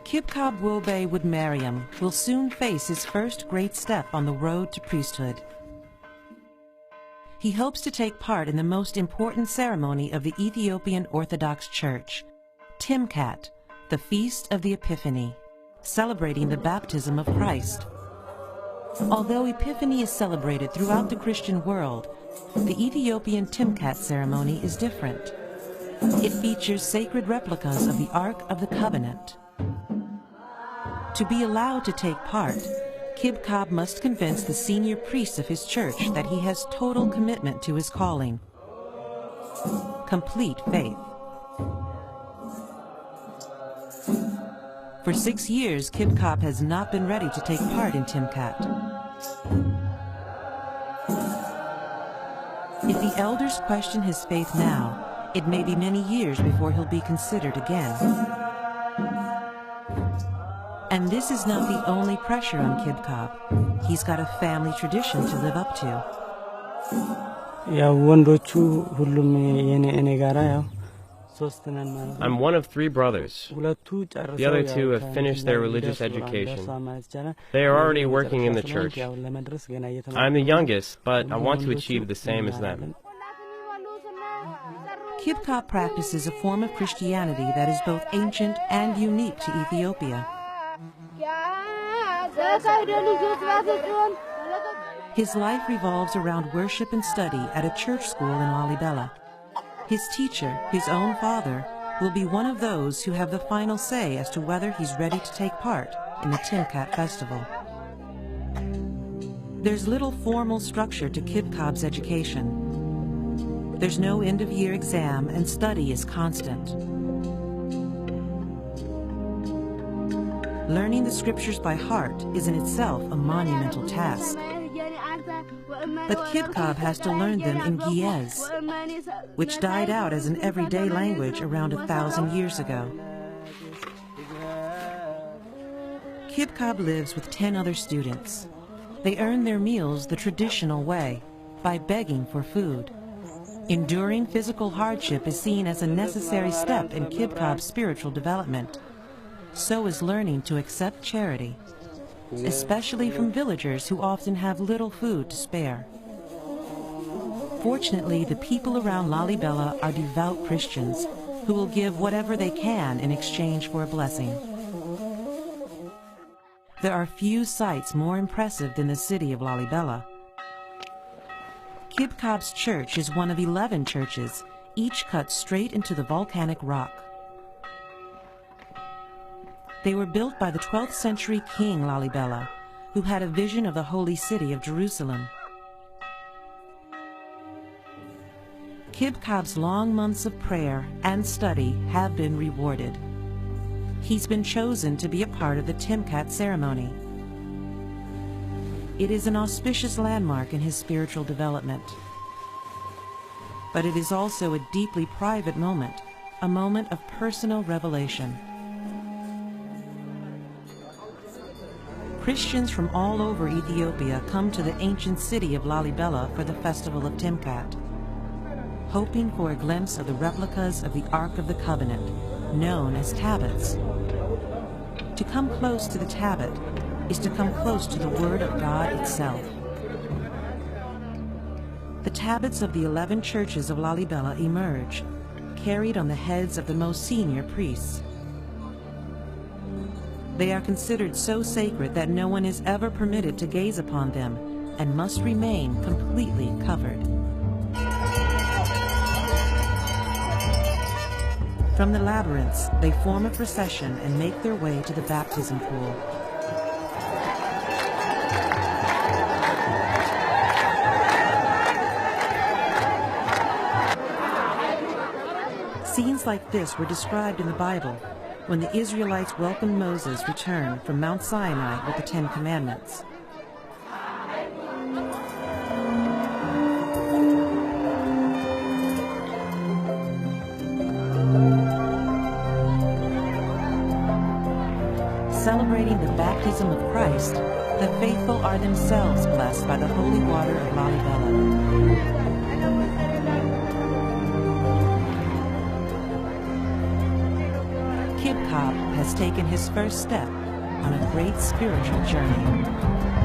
Kibkab Wobe Woodmariam will soon face his first great step on the road to priesthood. He hopes to take part in the most important ceremony of the Ethiopian Orthodox Church, Timkat, the Feast of the Epiphany, celebrating the baptism of Christ. Although Epiphany is celebrated throughout the Christian world, the Ethiopian Timkat ceremony is different. It features sacred replicas of the Ark of the Covenant. To be allowed to take part, Kibkab must convince the senior priests of his church that he has total commitment to his calling. Complete faith. For 6 years, Kibkab has not been ready to take part in Timkat. If the elders question his faith now, it may be many years before he'll be considered again. And this is not the only pressure on Kibkab. He's got a family tradition to live up to. I'm one of 3 brothers. The other 2 have finished their religious education. They are already working in the church. I'm the youngest, but I want to achieve the same as them. Kibkab practices a form of Christianity that is both ancient and unique to Ethiopia. His life revolves around worship and study at a church school in Lalibela. His teacher, his own father, will be one of those who have the final say as to whether he's ready to take part in the Timkat festival. There's little formal structure to Kibkab's education. There's no end-of-year exam, and study is constant. Learning the scriptures by heart is in itself a monumental task. But Kibkab has to learn them in Ge'ez, which died out as an everyday language around 1,000 years ago. Kibkab lives with 10 other students. They earn their meals the traditional way, by begging for food. Enduring physical hardship is seen as a necessary step in Kibkab's spiritual development. So is learning to accept charity, especially from villagers who often have little food to spare. Fortunately, the people around Lalibela are devout Christians who will give whatever they can in exchange for a blessing. There are few sights more impressive than the city of Lalibela. Kibkab's church is one of 11 churches, each cut straight into the volcanic rock. They were built by the 12th century king Lalibela, who had a vision of the holy city of Jerusalem. Kibkab's long months of prayer and study have been rewarded. He's been chosen to be a part of the Timkat ceremony. It is an auspicious landmark in his spiritual development. But it is also a deeply private moment, a moment of personal revelation. Christians from all over Ethiopia come to the ancient city of Lalibela for the festival of Timkat, hoping for a glimpse of the replicas of the Ark of the Covenant, known as tablets. To come close to the tablet is to come close to the Word of God itself. The tablets of the 11 churches of Lalibela emerge, carried on the heads of the most senior priests. They are considered so sacred that no one is ever permitted to gaze upon them and must remain completely covered. From the labyrinths, they form a procession and make their way to the baptism pool. Scenes like this were described in the Bible when the Israelites welcomed Moses' return from Mount Sinai with the 10 Commandments. Celebrating the baptism of Christ, the faithful are themselves blessed by the holy water of Lalibela. Kibkab Cobb has taken his first step on a great spiritual journey.